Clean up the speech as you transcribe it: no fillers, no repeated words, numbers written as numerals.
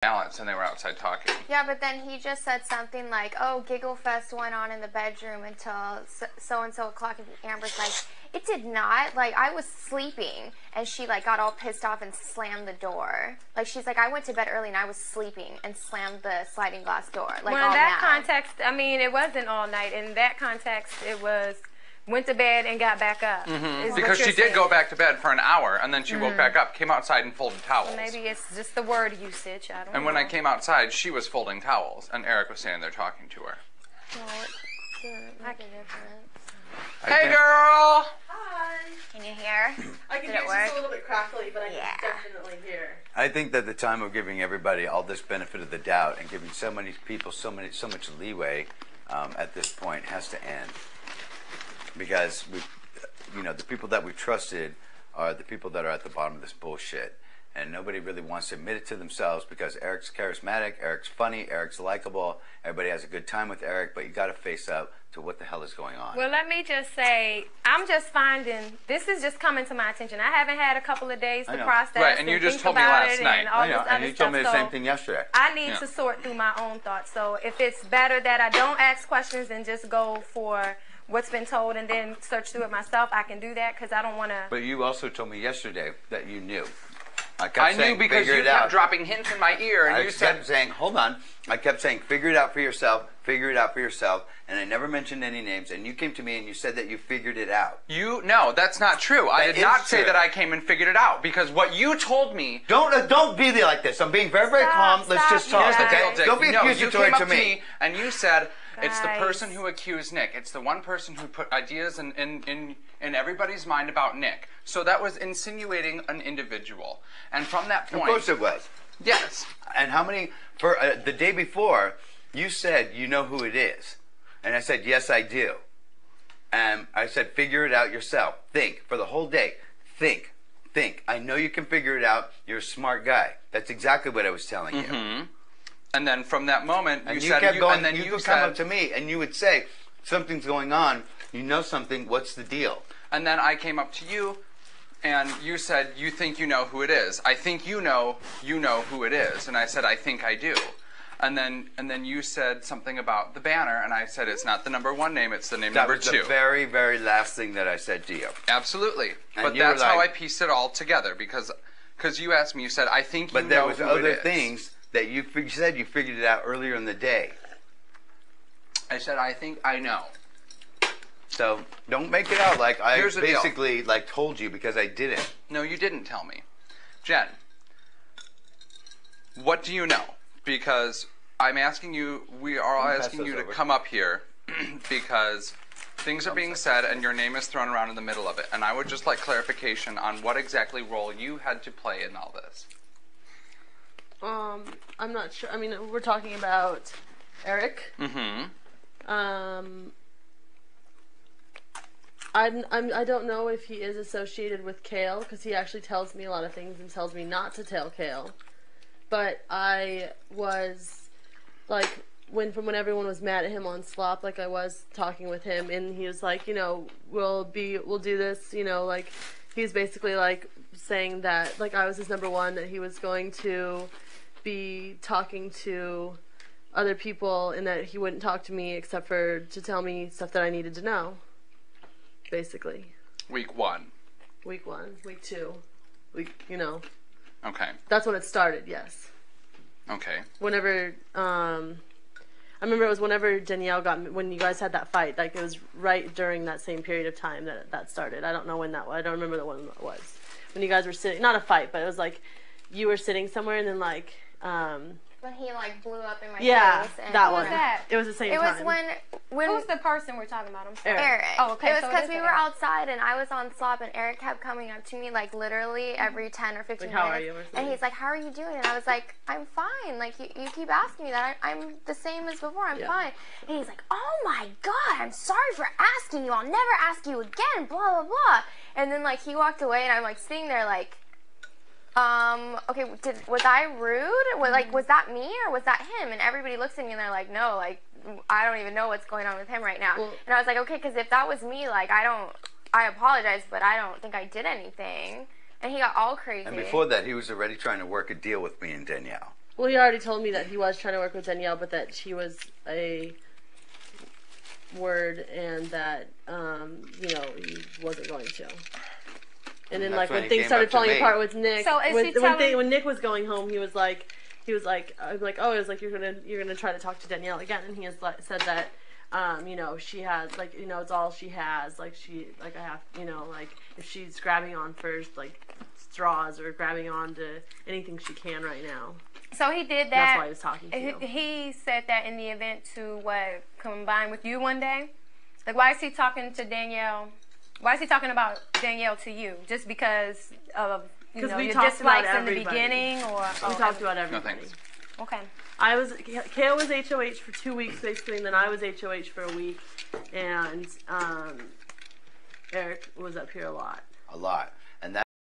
balance and they were outside talking. Yeah, but then he just said something like, oh, Giggle Fest went on in the bedroom until so-and-so o'clock, and Amber's like, it did not. Like, I was sleeping, and she, like, got all pissed off and slammed the door. Like, she's like, I went to bed early, and I was sleeping, and slammed the sliding glass door. Like, well, in that context, I mean, it wasn't all night. In that context, it was... went to bed and got back up. Because she did go back to bed for an hour, and then she woke back up, came outside and folded towels. So maybe it's just the word usage. I don't know. And when I came outside, she was folding towels, and Eric was standing there talking to her. Well, it didn't make a difference. Hey, girl! Hi. Can you hear? I can hear just a little bit crackly, but I can definitely hear. I think that the time of giving everybody all this benefit of the doubt and giving so many people so much leeway at this point has to end. Because the people that we trusted are the people that are at the bottom of this bullshit, and nobody really wants to admit it to themselves because Eric's charismatic, Eric's funny, Eric's likable, everybody has a good time with Eric, but you got to face up to what the hell is going on. Well, let me just say, I'm just finding this is just coming to my attention. I haven't had a couple of days to process. Right, and you just told me last night. I know, and you told me the same thing yesterday. I need to sort through my own thoughts. So if it's better that I don't ask questions and just go for what's been told and then search through it myself, I can do that because I don't want to. But you also told me yesterday that you knew. I knew because you kept dropping hints in my ear, and you kept saying, hold on. I kept saying, figure it out for yourself, figure it out for yourself, and I never mentioned any names, and you came to me and you said that you figured it out. No, that's not true. I did not say that I came and figured it out, because what you told me... Don't be there like this. I'm being very, very calm. Let's just talk, okay? Don't be accusatory to me. And you said... It's the person who accused Nick. It's the one person who put ideas in everybody's mind about Nick. So that was insinuating an individual. And from that point... Of course it was. Yes. And how many... For the day before, you said you know who it is. And I said, yes, I do. And I said, figure it out yourself. Think. For the whole day. Think. I know you can figure it out. You're a smart guy. That's exactly what I was telling you. And then from that moment, you would come up to me and you would say, something's going on, you know something, what's the deal? And then I came up to you and you said, you think you know who it is. I think you know who it is. And I said, I think I do. And then you said something about the banner, and I said, it's not the #1 name, it's the name number 2. That was the very, very last thing that I said to you. Absolutely. But that's how I pieced it all together, because you asked me, you said, I think you know who it is. But there was other things that you said you figured it out earlier in the day. I said, I think I know. So don't make it out like I basically told you, because I didn't. No, you didn't tell me. Jen, what do you know? Because I'm asking you, we are all asking you to come up here because things are being said and your name is thrown around in the middle of it. And I would just like clarification on what exactly role you had to play in all this. I'm not sure. I mean, we're talking about Eric. I don't know if he is associated with Kale, because he actually tells me a lot of things and tells me not to tell Kale. But I was like, when everyone was mad at him on Slop, like I was talking with him, and he was like, we'll do this, like he's basically like saying that like I was his #1, that he was going to be talking to other people and that he wouldn't talk to me except for to tell me stuff that I needed to know, basically. Week 1. Week 1. Week 2. Okay. That's when it started, yes. Okay. Whenever, I remember it was whenever Daniele when you guys had that fight, like it was right during that same period of time that started. I don't know when that was. I don't remember the one that was. When you guys were sitting, not a fight, but it was like you were sitting somewhere and then like, when he like blew up in my face. And that one. That? It was the same time. It was when who's the person we're talking about? Eric. Oh, okay. It was because we were outside and I was on Slop and Eric kept coming up to me like literally every 10 or 15 minutes. How are you? And he's like, how are you doing? And I was like, I'm fine. Like you keep asking me that. I'm the same as before. I'm fine. And he's like, oh my God, I'm sorry for asking you. I'll never ask you again. Blah blah blah. And then like he walked away and I'm like sitting there like, okay, was I rude? Was that me or was that him? And everybody looks at me and they're like, no, like, I don't even know what's going on with him right now. Well, and I was like, okay, because if that was me, like, I apologize, but I don't think I did anything. And he got all crazy. And before that, he was already trying to work a deal with me and Daniele. Well, he already told me that he was trying to work with Danielle, but that she was a word and that, he wasn't going to. And then, That's when when he things came started up to falling me. apart with Nick, So is he when Nick was going home, he was like, you're gonna try to talk to Danielle again, and he has said that, she has, it's all she has, if she's grabbing on first, straws or grabbing on to anything she can right now. So he did that. That's why he was talking to you. He said that in the event to combine with you one day. Why is he talking to Danielle? Why is he talking about Danielle to you? Just because of your dislikes in the beginning, or we talked about everybody. No thanks. Okay. Kale was HOH for 2 weeks basically, and then I was HOH for a week, and Eric was up here a lot. A lot.